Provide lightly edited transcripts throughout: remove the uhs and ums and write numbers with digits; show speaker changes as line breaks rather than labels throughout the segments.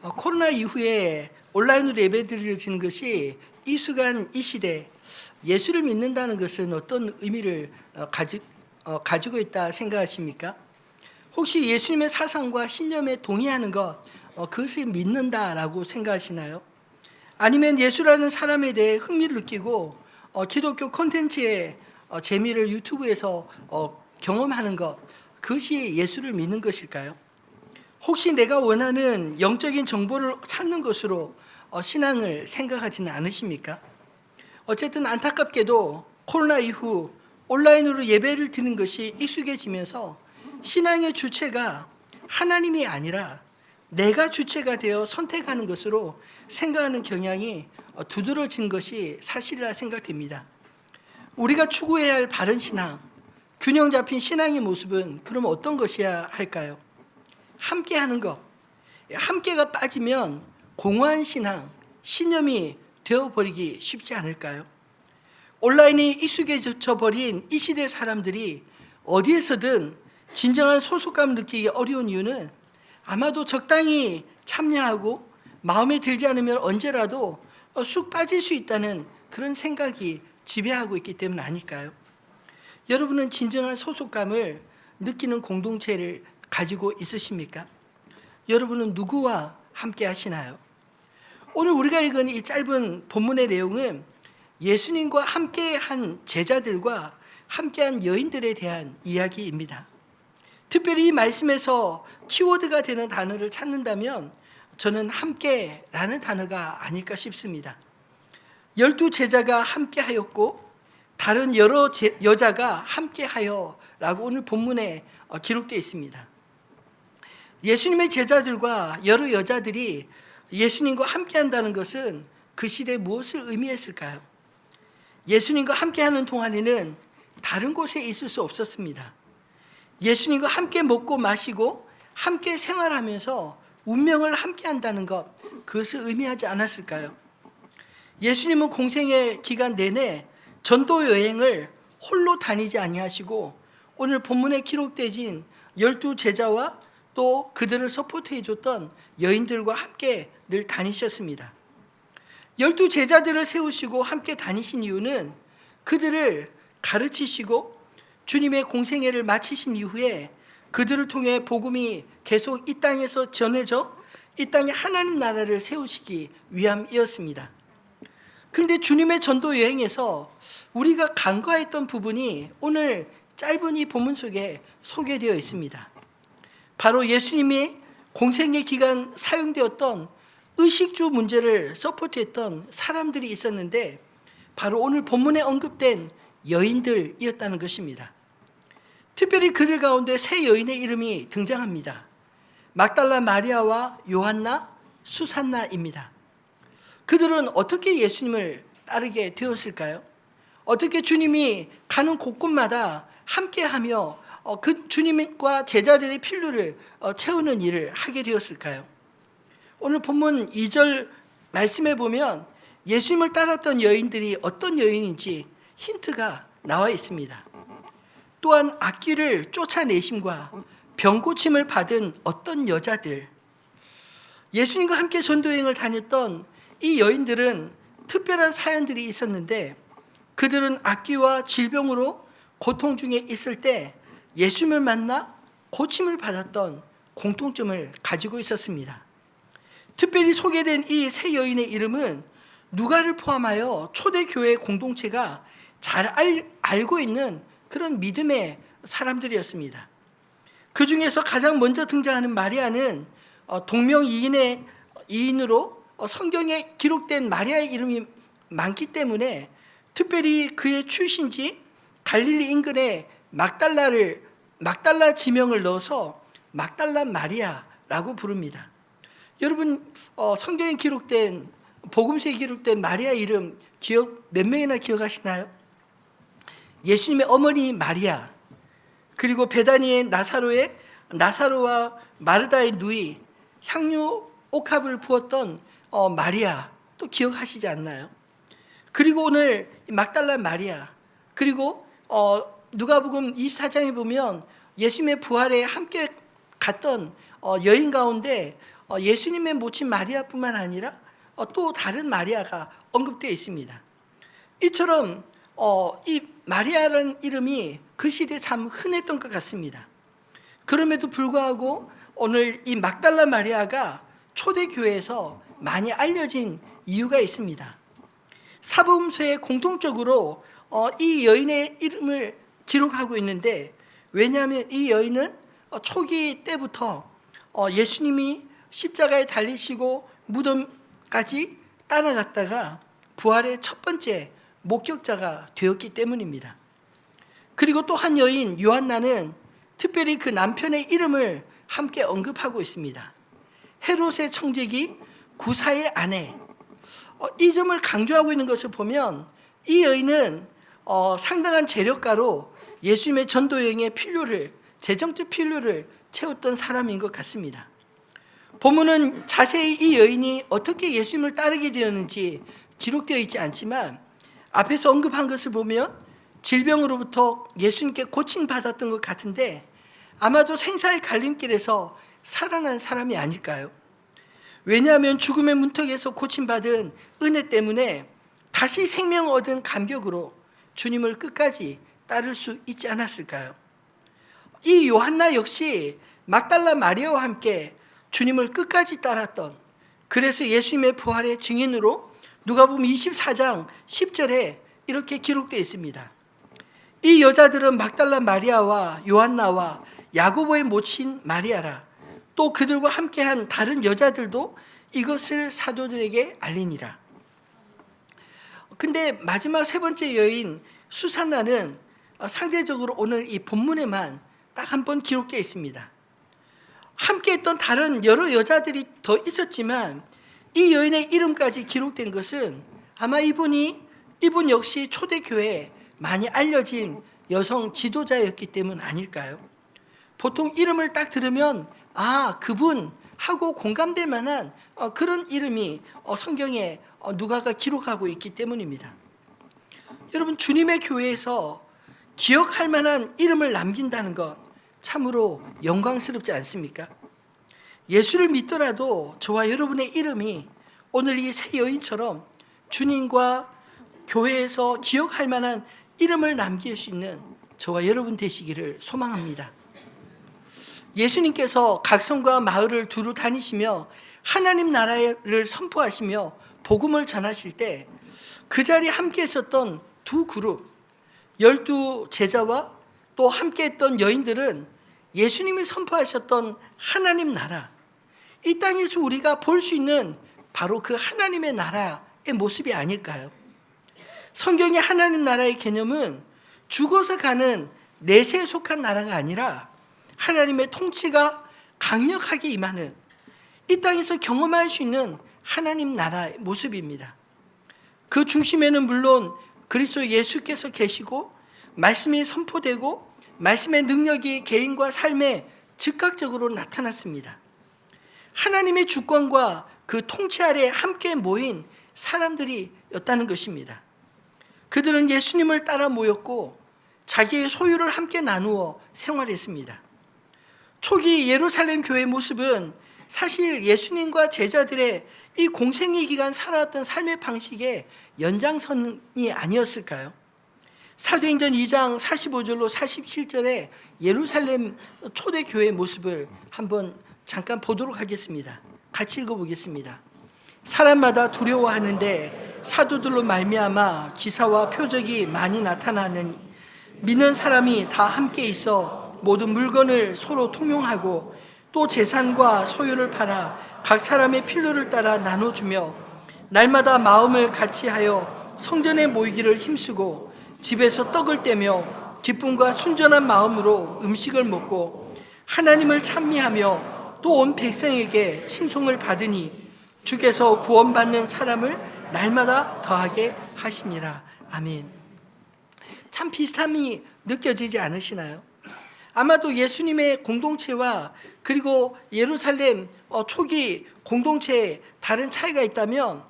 코로나 이후에 온라인으로 예배드려지는 것이 이 순간 이 시대 예수를 믿는다는 것은 어떤 의미를 가지고 있다 생각하십니까? 혹시 예수님의 사상과 신념에 동의하는 것 그것을 믿는다라고 생각하시나요? 아니면 예수라는 사람에 대해 흥미를 느끼고 기독교 콘텐츠의 재미를 유튜브에서 경험하는 것 그것이 예수를 믿는 것일까요? 혹시 내가 원하는 영적인 정보를 찾는 것으로 신앙을 생각하지는 않으십니까? 어쨌든 안타깝게도 코로나 이후 온라인으로 예배를 드리는 것이 익숙해지면서 신앙의 주체가 하나님이 아니라 내가 주체가 되어 선택하는 것으로 생각하는 경향이 두드러진 것이 사실이라 생각됩니다. 우리가 추구해야 할 바른 신앙, 균형 잡힌 신앙의 모습은 그럼 어떤 것이어야 할까요? 함께 하는 것, 함께가 빠지면 공허한 신앙, 신념이 되어버리기 쉽지 않을까요? 온라인이 익숙해져 버린 이 시대 사람들이 어디에서든 진정한 소속감을 느끼기 어려운 이유는 아마도 적당히 참여하고 마음에 들지 않으면 언제라도 쑥 빠질 수 있다는 그런 생각이 지배하고 있기 때문 아닐까요? 여러분은 진정한 소속감을 느끼는 공동체를 가지고 있으십니까? 여러분은 누구와 함께 하시나요? 오늘 우리가 읽은 이 짧은 본문의 내용은 예수님과 함께한 제자들과 함께한 여인들에 대한 이야기입니다. 특별히 이 말씀에서 키워드가 되는 단어를 찾는다면 저는 함께라는 단어가 아닐까 싶습니다. 12 제자가 함께하였고 다른 여러 여자가 함께하여라고 오늘 본문에 기록되어 있습니다. 예수님의 제자들과 여러 여자들이 예수님과 함께한다는 것은 그 시대에 무엇을 의미했을까요? 예수님과 함께하는 동안에는 다른 곳에 있을 수 없었습니다. 예수님과 함께 먹고 마시고 함께 생활하면서 운명을 함께한다는 것, 그것을 의미하지 않았을까요? 예수님은 공생의 기간 내내 전도 여행을 홀로 다니지 아니하시고 오늘 본문에 기록되진 12 제자와 또 그들을 서포트해 줬던 여인들과 함께 늘 다니셨습니다. 12 제자들을 세우시고 함께 다니신 이유는 그들을 가르치시고 주님의 공생애를 마치신 이후에 그들을 통해 복음이 계속 이 땅에서 전해져 이 땅에 하나님 나라를 세우시기 위함이었습니다. 그런데 주님의 전도 여행에서 우리가 간과했던 부분이 오늘 짧은 이 본문 속에 소개되어 있습니다. 바로 예수님이 공생의 기간 사용되었던 의식주 문제를 서포트했던 사람들이 있었는데 바로 오늘 본문에 언급된 여인들이었다는 것입니다. 특별히 그들 가운데 세 여인의 이름이 등장합니다. 막달라 마리아와 요한나, 수산나입니다. 그들은 어떻게 예수님을 따르게 되었을까요? 어떻게 주님이 가는 곳곳마다 함께하며 그 주님과 제자들의 필요를 채우는 일을 하게 되었을까요? 오늘 본문 2절 말씀에 보면 예수님을 따랐던 여인들이 어떤 여인인지 힌트가 나와 있습니다. 또한 악귀를 쫓아내심과 병고침을 받은 어떤 여자들, 예수님과 함께 전도여행을 다녔던 이 여인들은 특별한 사연들이 있었는데 그들은 악귀와 질병으로 고통 중에 있을 때 예수님을 만나 고침을 받았던 공통점을 가지고 있었습니다. 특별히 소개된 이 세 여인의 이름은 누가를 포함하여 초대교회 공동체가 잘 알고 있는 그런 믿음의 사람들이었습니다. 그 중에서 가장 먼저 등장하는 마리아는 동명이인으로 성경에 기록된 마리아의 이름이 많기 때문에 특별히 그의 출신지 갈릴리 인근에 막달라 지명을 넣어서 막달라 마리아라고 부릅니다. 여러분 성경에 기록된 복음서에 기록된 마리아 이름 몇 명이나 기억하시나요? 예수님의 어머니 마리아, 그리고 베다니의 나사로와 마르다의 누이, 향유 옥합을 부었던 마리아 또 기억하시지 않나요? 그리고 오늘 막달라 마리아, 그리고 누가복음 24장에 보면 예수님의 부활에 함께 갔던 여인 가운데 예수님의 모친 마리아뿐만 아니라 또 다른 마리아가 언급되어 있습니다. 이처럼 이 마리아라는 이름이 그 시대에 참 흔했던 것 같습니다. 그럼에도 불구하고 오늘 이 막달라 마리아가 초대교회에서 많이 알려진 이유가 있습니다. 사복음서에 공통적으로 이 여인의 이름을 기록하고 있는데, 왜냐하면 이 여인은 초기 때부터 예수님이 십자가에 달리시고 무덤까지 따라갔다가 부활의 첫 번째 목격자가 되었기 때문입니다. 그리고 또 한 여인 요한나는 특별히 그 남편의 이름을 함께 언급하고 있습니다. 헤롯의 청지기 구사의 아내. 이 점을 강조하고 있는 것을 보면 이 여인은 상당한 재력가로 예수님의 전도 여행의 필요를, 재정적 필요를 채웠던 사람인 것 같습니다. 본문은 자세히 이 여인이 어떻게 예수님을 따르게 되었는지 기록되어 있지 않지만, 앞에서 언급한 것을 보면 질병으로부터 예수님께 고침받았던 것 같은데, 아마도 생사의 갈림길에서 살아난 사람이 아닐까요? 왜냐하면 죽음의 문턱에서 고침받은 은혜 때문에 다시 생명을 얻은 감격으로 주님을 끝까지 따를 수 있지 않았을까요? 이 요한나 역시 막달라 마리아와 함께 주님을 끝까지 따랐던, 그래서 예수님의 부활의 증인으로 누가복음 24장 10절에 이렇게 기록되어 있습니다. 이 여자들은 막달라 마리아와 요한나와 야고보의 모친 마리아라. 또 그들과 함께한 다른 여자들도 이것을 사도들에게 알리니라. 근데 마지막 세 번째 여인 수산나는 상대적으로 오늘 이 본문에만 딱 한 번 기록되어 있습니다. 함께했던 다른 여러 여자들이 더 있었지만 이 여인의 이름까지 기록된 것은 아마 이분 역시 초대교회에 많이 알려진 여성 지도자였기 때문 아닐까요? 보통 이름을 딱 들으면 그분 하고 공감될 만한 그런 이름이 성경에 누가가 기록하고 있기 때문입니다. 여러분, 주님의 교회에서 기억할 만한 이름을 남긴다는 것 참으로 영광스럽지 않습니까? 예수를 믿더라도 저와 여러분의 이름이 오늘 이 세 여인처럼 주님과 교회에서 기억할 만한 이름을 남길 수 있는 저와 여러분 되시기를 소망합니다. 예수님께서 각성과 마을을 두루 다니시며 하나님 나라를 선포하시며 복음을 전하실 때 그 자리에 함께 있었던 두 그룹, 12 제자와 또 함께 했던 여인들은 예수님이 선포하셨던 하나님 나라, 이 땅에서 우리가 볼 수 있는 바로 그 하나님의 나라의 모습이 아닐까요? 성경의 하나님 나라의 개념은 죽어서 가는 내세에 속한 나라가 아니라 하나님의 통치가 강력하게 임하는, 이 땅에서 경험할 수 있는 하나님 나라의 모습입니다. 그 중심에는 물론 그리스도 예수께서 계시고 말씀이 선포되고 말씀의 능력이 개인과 삶에 즉각적으로 나타났습니다. 하나님의 주권과 그 통치 아래 함께 모인 사람들이었다는 것입니다. 그들은 예수님을 따라 모였고 자기의 소유를 함께 나누어 생활했습니다. 초기 예루살렘 교회의 모습은 사실 예수님과 제자들의 이 공생의 기간 살아왔던 삶의 방식의 연장선이 아니었을까요? 사도행전 2장 45절로 47절에 예루살렘 초대교회의 모습을 한번 잠깐 보도록 하겠습니다. 같이 읽어보겠습니다. 사람마다 두려워하는데 사도들로 말미암아 기사와 표적이 많이 나타나는, 믿는 사람이 다 함께 있어 모든 물건을 서로 통용하고 또 재산과 소유를 팔아 각 사람의 필요를 따라 나눠주며 날마다 마음을 같이하여 성전에 모이기를 힘쓰고 집에서 떡을 떼며 기쁨과 순전한 마음으로 음식을 먹고 하나님을 찬미하며 또 온 백성에게 칭송을 받으니 주께서 구원받는 사람을 날마다 더하게 하시니라. 아멘. 참 비슷함이 느껴지지 않으시나요? 아마도 예수님의 공동체와 그리고 예루살렘 초기 공동체에 다른 차이가 있다면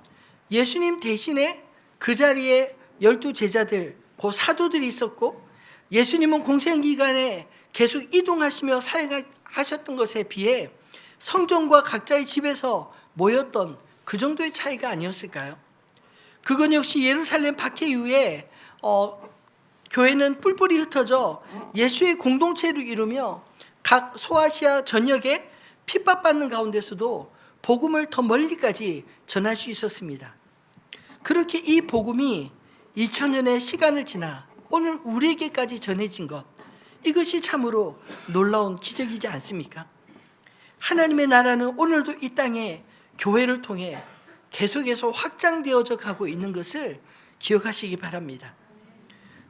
예수님 대신에 그 자리에 12 제자들, 그 사도들이 있었고 예수님은 공생기간에 계속 이동하시며 사역하셨던 것에 비해 성전과 각자의 집에서 모였던 그 정도의 차이가 아니었을까요? 그건 역시 예루살렘 박해 이후에 교회는 뿔뿔이 흩어져 예수의 공동체를 이루며 각 소아시아 전역에 핍박받는 가운데서도 복음을 더 멀리까지 전할 수 있었습니다. 그렇게 이 복음이 2000년의 시간을 지나 오늘 우리에게까지 전해진 것, 이것이 참으로 놀라운 기적이지 않습니까? 하나님의 나라는 오늘도 이 땅에 교회를 통해 계속해서 확장되어져 가고 있는 것을 기억하시기 바랍니다.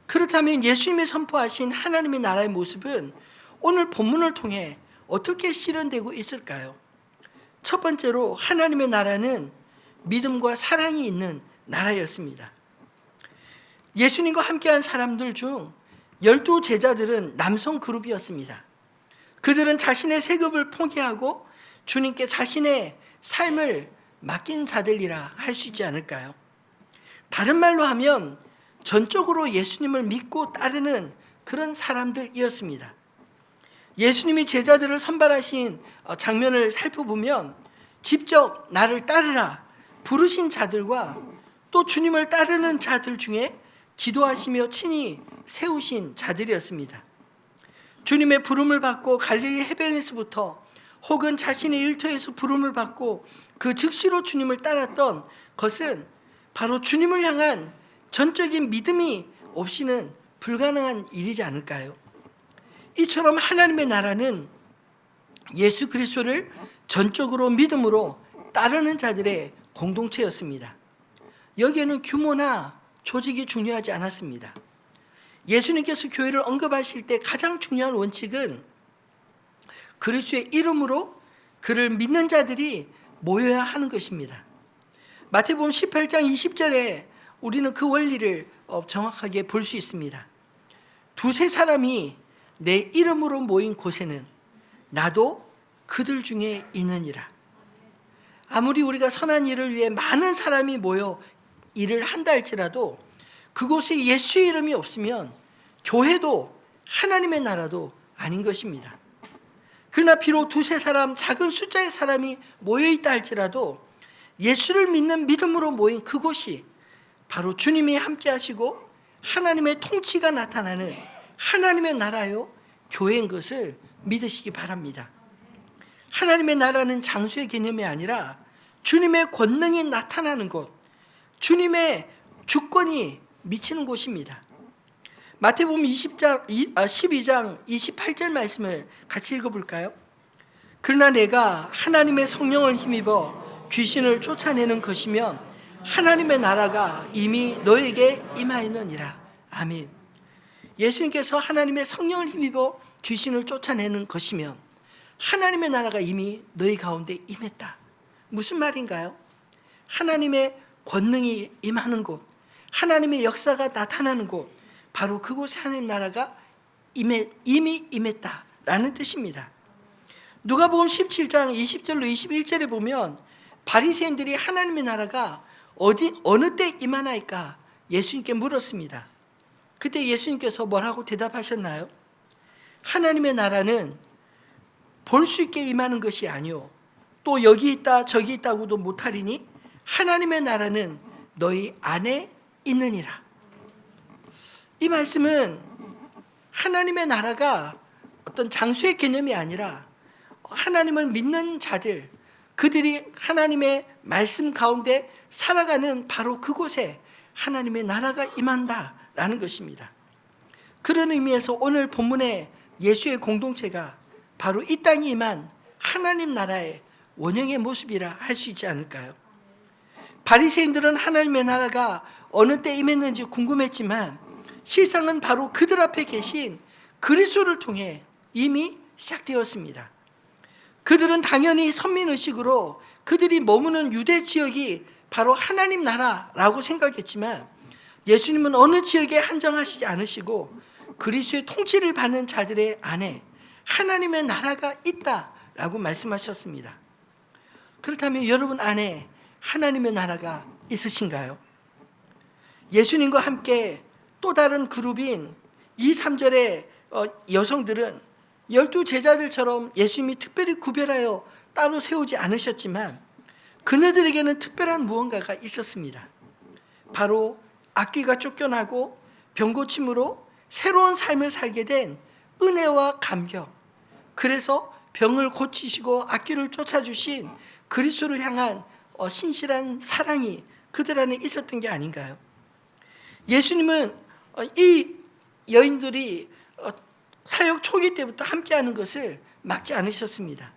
그렇다면 예수님이 선포하신 하나님의 나라의 모습은 오늘 본문을 통해 어떻게 실현되고 있을까요? 첫 번째로 하나님의 나라는 믿음과 사랑이 있는 나라였습니다. 예수님과 함께한 사람들 중 12 제자들은 남성 그룹이었습니다. 그들은 자신의 세급을 포기하고 주님께 자신의 삶을 맡긴 자들이라 할 수 있지 않을까요? 다른 말로 하면 전적으로 예수님을 믿고 따르는 그런 사람들이었습니다. 예수님이 제자들을 선발하신 장면을 살펴보면 직접 나를 따르라 부르신 자들과 또 주님을 따르는 자들 중에 기도하시며 친히 세우신 자들이었습니다. 주님의 부름을 받고 갈릴리 해변에서부터 혹은 자신의 일터에서 부름을 받고 그 즉시로 주님을 따랐던 것은 바로 주님을 향한 전적인 믿음이 없이는 불가능한 일이지 않을까요? 이처럼 하나님의 나라는 예수 그리스도를 전적으로 믿음으로 따르는 자들의 공동체였습니다. 여기에는 규모나 조직이 중요하지 않았습니다. 예수님께서 교회를 언급하실 때 가장 중요한 원칙은 그리스도의 이름으로 그를 믿는 자들이 모여야 하는 것입니다. 마태복음 18장 20절에 우리는 그 원리를 정확하게 볼 수 있습니다. 두세 사람이 내 이름으로 모인 곳에는 나도 그들 중에 있느니라. 아무리 우리가 선한 일을 위해 많은 사람이 모여 일을 한다 할지라도 그곳에 예수의 이름이 없으면 교회도 하나님의 나라도 아닌 것입니다. 그러나 비록 두세 사람, 작은 숫자의 사람이 모여있다 할지라도 예수를 믿는 믿음으로 모인 그곳이 바로 주님이 함께 하시고 하나님의 통치가 나타나는 하나님의 나라요 교회인 것을 믿으시기 바랍니다. 하나님의 나라는 장소의 개념이 아니라 주님의 권능이 나타나는 곳, 주님의 주권이 미치는 곳입니다. 마태복음 12장 28절 말씀을 같이 읽어볼까요? 그러나 내가 하나님의 성령을 힘입어 귀신을 쫓아내는 것이면 하나님의 나라가 이미 너에게 임하였느니라. 아멘. 예수님께서 하나님의 성령을 힘입어 귀신을 쫓아내는 것이면 하나님의 나라가 이미 너희 가운데 임했다. 무슨 말인가요? 하나님의 권능이 임하는 곳, 하나님의 역사가 나타나는 곳, 바로 그곳에 하나님 나라가 이미 임했다라는 뜻입니다. 누가복음 17장 20절로 21절에 보면 바리새인들이 하나님의 나라가 어느 때 임하나이까 예수님께 물었습니다. 그때 예수님께서 뭐라고 대답하셨나요? 하나님의 나라는 볼 수 있게 임하는 것이 아니오 또 여기 있다 저기 있다고도 못하리니 하나님의 나라는 너희 안에 있느니라. 이 말씀은 하나님의 나라가 어떤 장소의 개념이 아니라 하나님을 믿는 자들, 그들이 하나님의 말씀 가운데 살아가는 바로 그곳에 하나님의 나라가 임한다라는 것입니다. 그런 의미에서 오늘 본문의 예수의 공동체가 바로 이 땅에 임한 하나님 나라의 원형의 모습이라 할 수 있지 않을까요? 바리새인들은 하나님의 나라가 어느 때 임했는지 궁금했지만 실상은 바로 그들 앞에 계신 그리스도를 통해 이미 시작되었습니다. 그들은 당연히 선민의식으로 그들이 머무는 유대 지역이 바로 하나님 나라라고 생각했지만 예수님은 어느 지역에 한정하시지 않으시고 그리스도의 통치를 받는 자들의 안에 하나님의 나라가 있다라고 말씀하셨습니다. 그렇다면 여러분 안에 하나님의 나라가 있으신가요? 예수님과 함께 또 다른 그룹인 2, 3절의 여성들은 12 제자들처럼 예수님이 특별히 구별하여 따로 세우지 않으셨지만 그네들에게는 특별한 무언가가 있었습니다. 바로 악귀가 쫓겨나고 병고침으로 새로운 삶을 살게 된 은혜와 감격, 그래서 병을 고치시고 악귀를 쫓아주신 그리스도를 향한 신실한 사랑이 그들 안에 있었던 게 아닌가요? 예수님은 이 여인들이 사역 초기 때부터 함께하는 것을 막지 않으셨습니다.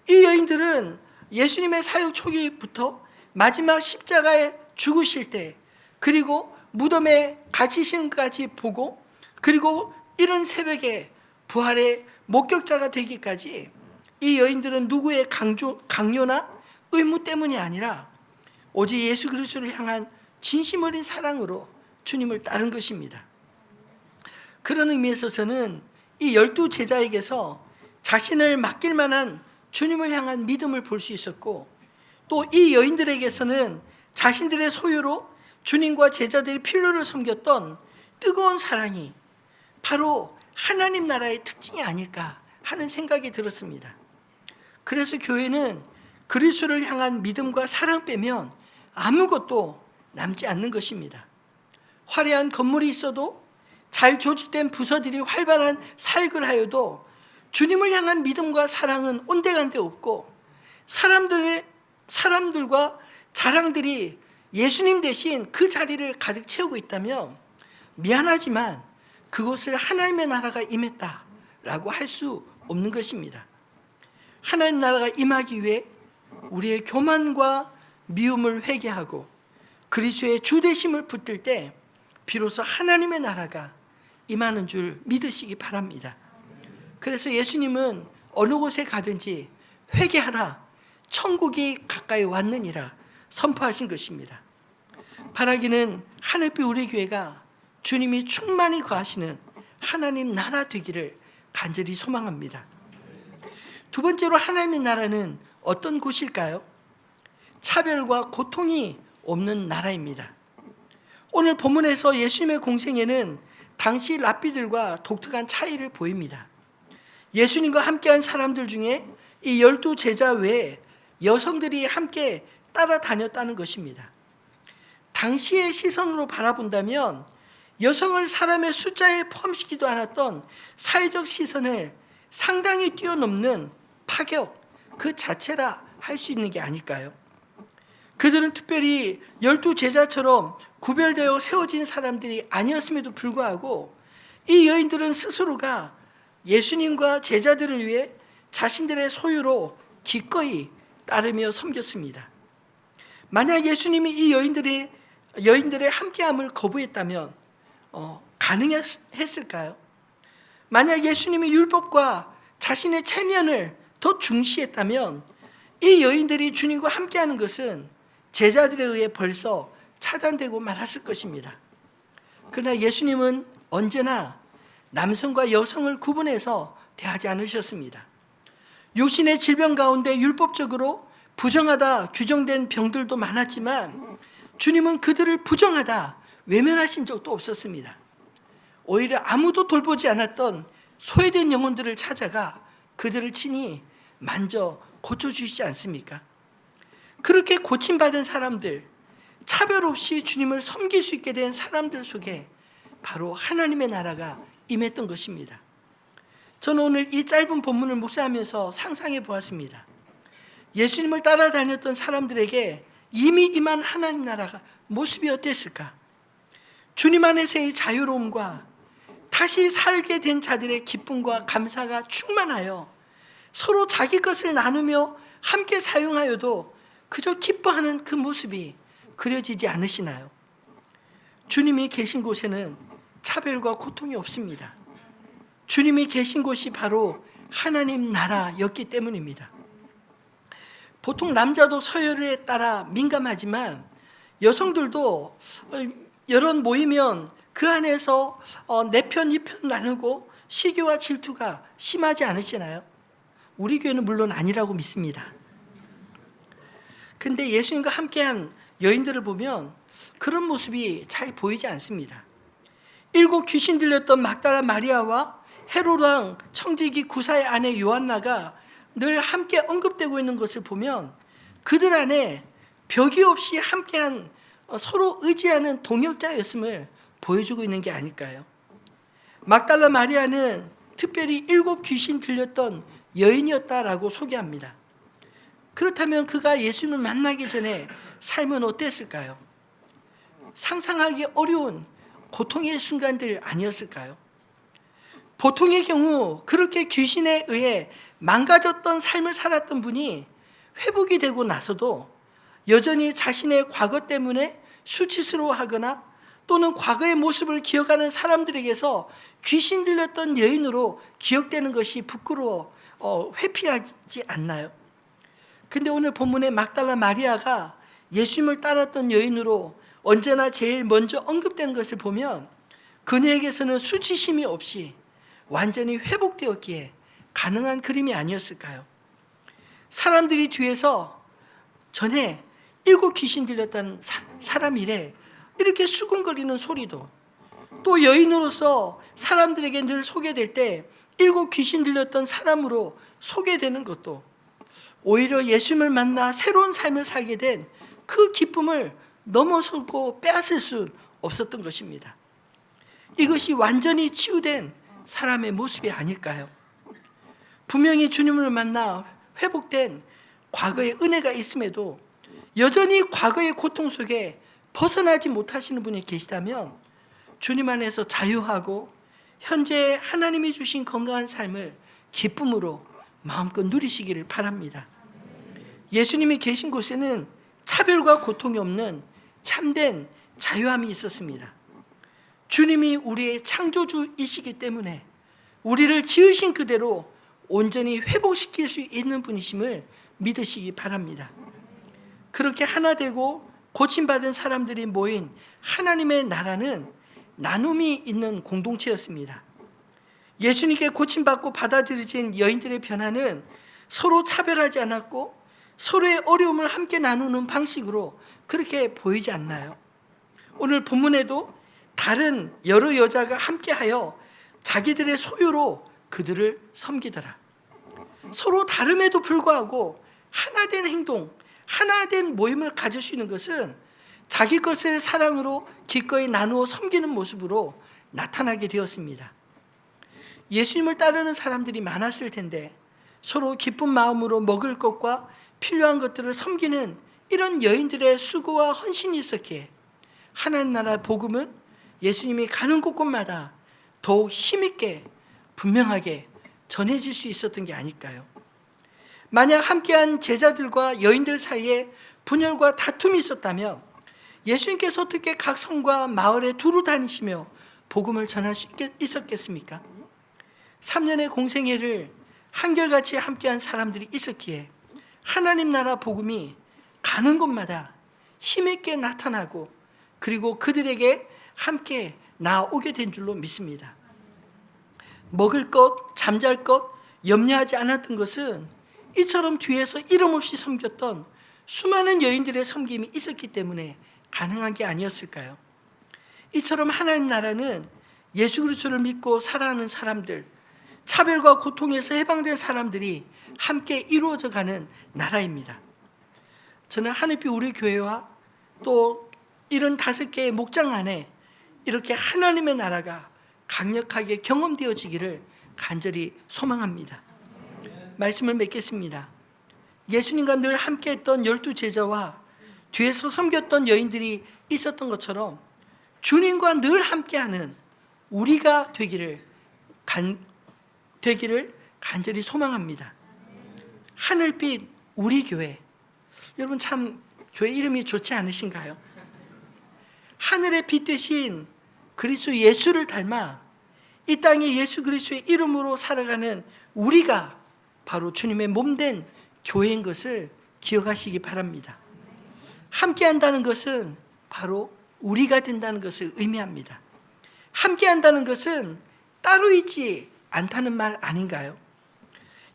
이 여인들은 예수님의 사역 초기부터 마지막 십자가에 죽으실 때, 그리고 무덤에 갇히심까지 보고, 그리고 이른 새벽에 부활의 목격자가 되기까지 이 여인들은 누구의 강요나 의무 때문이 아니라 오직 예수 그리스도를 향한 진심 어린 사랑으로 주님을 따른 것입니다. 그런 의미에서 저는 이 12 제자에게서 자신을 맡길 만한 주님을 향한 믿음을 볼 수 있었고, 또 이 여인들에게서는 자신들의 소유로 주님과 제자들이 필요를 섬겼던 뜨거운 사랑이 바로 하나님 나라의 특징이 아닐까 하는 생각이 들었습니다. 그래서 교회는 그리스도를 향한 믿음과 사랑 빼면 아무것도 남지 않는 것입니다. 화려한 건물이 있어도, 잘 조직된 부서들이 활발한 사역을 하여도 주님을 향한 믿음과 사랑은 온데간데 없고, 사람들과 자랑들이 예수님 대신 그 자리를 가득 채우고 있다면 미안하지만 그곳을 하나님의 나라가 임했다라고 할 수 없는 것입니다. 하나님 나라가 임하기 위해 우리의 교만과 미움을 회개하고 그리스도의 주되심을 붙들 때 비로소 하나님의 나라가 임하는 줄 믿으시기 바랍니다. 그래서 예수님은 어느 곳에 가든지 회개하라, 천국이 가까이 왔느니라 선포하신 것입니다. 바라기는 하늘빛 우리 교회가 주님이 충만히 거하시는 하나님 나라 되기를 간절히 소망합니다. 두 번째로, 하나님의 나라는 어떤 곳일까요? 차별과 고통이 없는 나라입니다. 오늘 본문에서 예수님의 공생애는 당시 랍비들과 독특한 차이를 보입니다. 예수님과 함께한 사람들 중에 이 12 제자 외에 여성들이 함께 따라다녔다는 것입니다. 당시의 시선으로 바라본다면 여성을 사람의 숫자에 포함시키지도 않았던 사회적 시선을 상당히 뛰어넘는 파격 그 자체라 할 수 있는 게 아닐까요? 그들은 특별히 12 제자처럼 구별되어 세워진 사람들이 아니었음에도 불구하고 이 여인들은 스스로가 예수님과 제자들을 위해 자신들의 소유로 기꺼이 따르며 섬겼습니다. 만약 예수님이 이 여인들의 함께함을 거부했다면 가능했을까요? 만약 예수님이 율법과 자신의 체면을 더 중시했다면 이 여인들이 주님과 함께하는 것은 제자들에 의해 벌써 차단되고 말았을 것입니다. 그러나 예수님은 언제나 남성과 여성을 구분해서 대하지 않으셨습니다. 육신의 질병 가운데 율법적으로 부정하다 규정된 병들도 많았지만 주님은 그들을 부정하다 외면하신 적도 없었습니다. 오히려 아무도 돌보지 않았던 소외된 영혼들을 찾아가 그들을 친히 만져 고쳐주시지 않습니까? 그렇게 고침받은 사람들, 차별 없이 주님을 섬길 수 있게 된 사람들 속에 바로 하나님의 나라가 임했던 것입니다. 저는 오늘 이 짧은 본문을 묵상하면서 상상해 보았습니다. 예수님을 따라다녔던 사람들에게 이미 임한 하나님 나라가 모습이 어땠을까? 주님 안에서의 자유로움과 다시 살게 된 자들의 기쁨과 감사가 충만하여 서로 자기 것을 나누며 함께 사용하여도 그저 기뻐하는 그 모습이 그려지지 않으시나요? 주님이 계신 곳에는 차별과 고통이 없습니다. 주님이 계신 곳이 바로 하나님 나라였기 때문입니다. 보통 남자도 서열에 따라 민감하지만 여성들도 여럿 모이면 그 안에서 내 편, 이 편 나누고 시기와 질투가 심하지 않으시나요? 우리 교회는 물론 아니라고 믿습니다. 근데 예수님과 함께한 여인들을 보면 그런 모습이 잘 보이지 않습니다. 7 귀신 들렸던 막달라 마리아와 헤롯 왕 청지기 구사의 아내 요한나가 늘 함께 언급되고 있는 것을 보면 그들 안에 벽이 없이 함께한 서로 의지하는 동역자였음을 보여주고 있는 게 아닐까요? 막달라 마리아는 특별히 7 귀신 들렸던 여인이었다라고 소개합니다. 그렇다면 그가 예수님을 만나기 전에 삶은 어땠을까요? 상상하기 어려운 고통의 순간들 아니었을까요? 보통의 경우 그렇게 귀신에 의해 망가졌던 삶을 살았던 분이 회복이 되고 나서도 여전히 자신의 과거 때문에 수치스러워하거나 또는 과거의 모습을 기억하는 사람들에게서 귀신 들렸던 여인으로 기억되는 것이 부끄러워 회피하지 않나요? 근데 오늘 본문의 막달라 마리아가 예수님을 따랐던 여인으로 언제나 제일 먼저 언급되는 것을 보면 그녀에게서는 수치심이 없이 완전히 회복되었기에 가능한 그림이 아니었을까요? 사람들이 뒤에서 전에 7 귀신 들렸다는 사람이래 이렇게 수군거리는 소리도, 또 여인으로서 사람들에게 늘 소개될 때 7 귀신 들렸던 사람으로 소개되는 것도 오히려 예수님을 만나 새로운 삶을 살게 된 그 기쁨을 넘어서고 빼앗을 수 없었던 것입니다. 이것이 완전히 치유된 사람의 모습이 아닐까요? 분명히 주님을 만나 회복된 과거의 은혜가 있음에도 여전히 과거의 고통 속에 벗어나지 못하시는 분이 계시다면 주님 안에서 자유하고 현재 하나님이 주신 건강한 삶을 기쁨으로 마음껏 누리시기를 바랍니다. 예수님이 계신 곳에는 차별과 고통이 없는 참된 자유함이 있었습니다. 주님이 우리의 창조주이시기 때문에 우리를 지으신 그대로 온전히 회복시킬 수 있는 분이심을 믿으시기 바랍니다. 그렇게 하나 되고 고침받은 사람들이 모인 하나님의 나라는 나눔이 있는 공동체였습니다. 예수님께 고침받고 받아들여진 여인들의 변화는 서로 차별하지 않았고 서로의 어려움을 함께 나누는 방식으로 그렇게 보이지 않나요? 오늘 본문에도 다른 여러 여자가 함께하여 자기들의 소유로 그들을 섬기더라. 서로 다름에도 불구하고 하나된 행동, 하나된 모임을 가질 수 있는 것은 자기 것을 사랑으로 기꺼이 나누어 섬기는 모습으로 나타나게 되었습니다. 예수님을 따르는 사람들이 많았을 텐데 서로 기쁜 마음으로 먹을 것과 필요한 것들을 섬기는 이런 여인들의 수고와 헌신이 있었기에 하나님 나라 복음은 예수님이 가는 곳곳마다 더욱 힘있게 분명하게 전해질 수 있었던 게 아닐까요? 만약 함께한 제자들과 여인들 사이에 분열과 다툼이 있었다면 예수님께서 어떻게 각 성과 마을에 두루 다니시며 복음을 전할 수 있었겠습니까? 3년의 공생애를 한결같이 함께한 사람들이 있었기에 하나님 나라 복음이 가는 곳마다 힘있게 나타나고 그리고 그들에게 함께 나오게 된 줄로 믿습니다. 먹을 것, 잠잘 것 염려하지 않았던 것은 이처럼 뒤에서 이름 없이 섬겼던 수많은 여인들의 섬김이 있었기 때문에 가능한 게 아니었을까요? 이처럼 하나님 나라는 예수 그리스도를 믿고 살아가는 사람들, 차별과 고통에서 해방된 사람들이 함께 이루어져 가는 나라입니다. 저는 하늘빛 우리 교회와 또 75개의 목장 안에 이렇게 하나님의 나라가 강력하게 경험되어지기를 간절히 소망합니다. 말씀을 맺겠습니다. 예수님과 늘 함께했던 12 제자와 뒤에서 섬겼던 여인들이 있었던 것처럼 주님과 늘 함께하는 우리가 되기를 간절히 소망합니다. 하늘빛 우리 교회, 여러분 참 교회 이름이 좋지 않으신가요? 하늘의 빛 대신 그리스도 예수를 닮아 이 땅에 예수 그리스도의 이름으로 살아가는 우리가 바로 주님의 몸된 교회인 것을 기억하시기 바랍니다. 함께 한다는 것은 바로 우리가 된다는 것을 의미합니다. 함께 한다는 것은 따로 있지 않다는 말 아닌가요?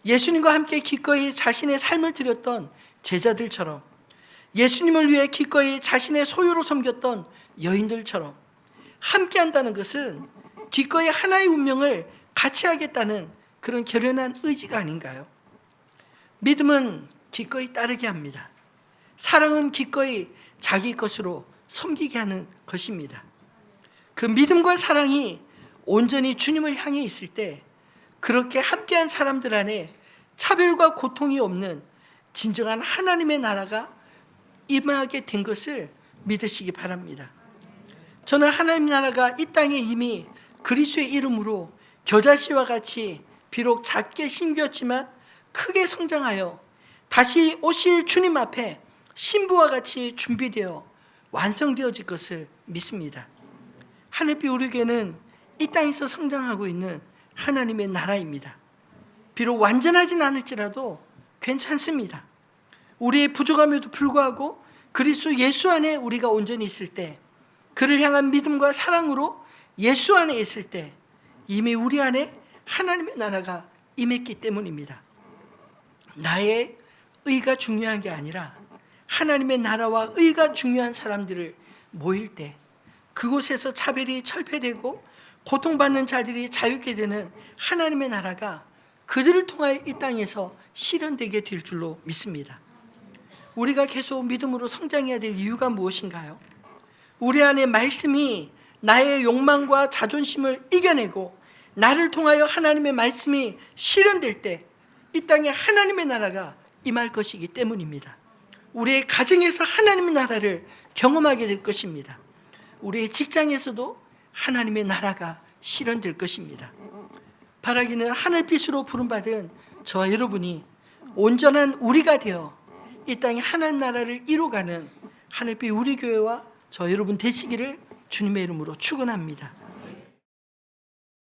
예수님과 함께 기꺼이 자신의 삶을 드렸던 제자들처럼, 예수님을 위해 기꺼이 자신의 소유로 섬겼던 여인들처럼 함께 한다는 것은 기꺼이 하나의 운명을 같이 하겠다는 그런 결연한 의지가 아닌가요? 믿음은 기꺼이 따르게 합니다. 사랑은 기꺼이 자기 것으로 섬기게 하는 것입니다. 그 믿음과 사랑이 온전히 주님을 향해 있을 때 그렇게 함께한 사람들 안에 차별과 고통이 없는 진정한 하나님의 나라가 임하게 된 것을 믿으시기 바랍니다. 저는 하나님 나라가 이 땅에 이미 그리스도의 이름으로 겨자씨와 같이 비록 작게 심겼지만 크게 성장하여 다시 오실 주님 앞에 신부와 같이 준비되어 완성되어질 것을 믿습니다. 하늘빛 우리 교회는 이 땅에서 성장하고 있는 하나님의 나라입니다. 비록 완전하진 않을지라도 괜찮습니다. 우리의 부족함에도 불구하고 그리스도 예수 안에 우리가 온전히 있을 때, 그를 향한 믿음과 사랑으로 예수 안에 있을 때 이미 우리 안에 하나님의 나라가 임했기 때문입니다. 나의 의가 중요한 게 아니라 하나님의 나라와 의가 중요한 사람들을 모일 때 그곳에서 차별이 철폐되고 고통받는 자들이 자유케 되는 하나님의 나라가 그들을 통하여 이 땅에서 실현되게 될 줄로 믿습니다. 우리가 계속 믿음으로 성장해야 될 이유가 무엇인가요? 우리 안에 말씀이 나의 욕망과 자존심을 이겨내고 나를 통하여 하나님의 말씀이 실현될 때 이 땅에 하나님의 나라가 임할 것이기 때문입니다. 우리의 가정에서 하나님의 나라를 경험하게 될 것입니다. 우리의 직장에서도 하나님의 나라가 실현될 것입니다. 바라기는 하늘빛으로 부름받은 저와 여러분이 온전한 우리가 되어 이 땅에 하나님 나라를 이루어가는 하늘빛 우리 교회와 저 여러분 되시기를 주님의 이름으로 축원합니다.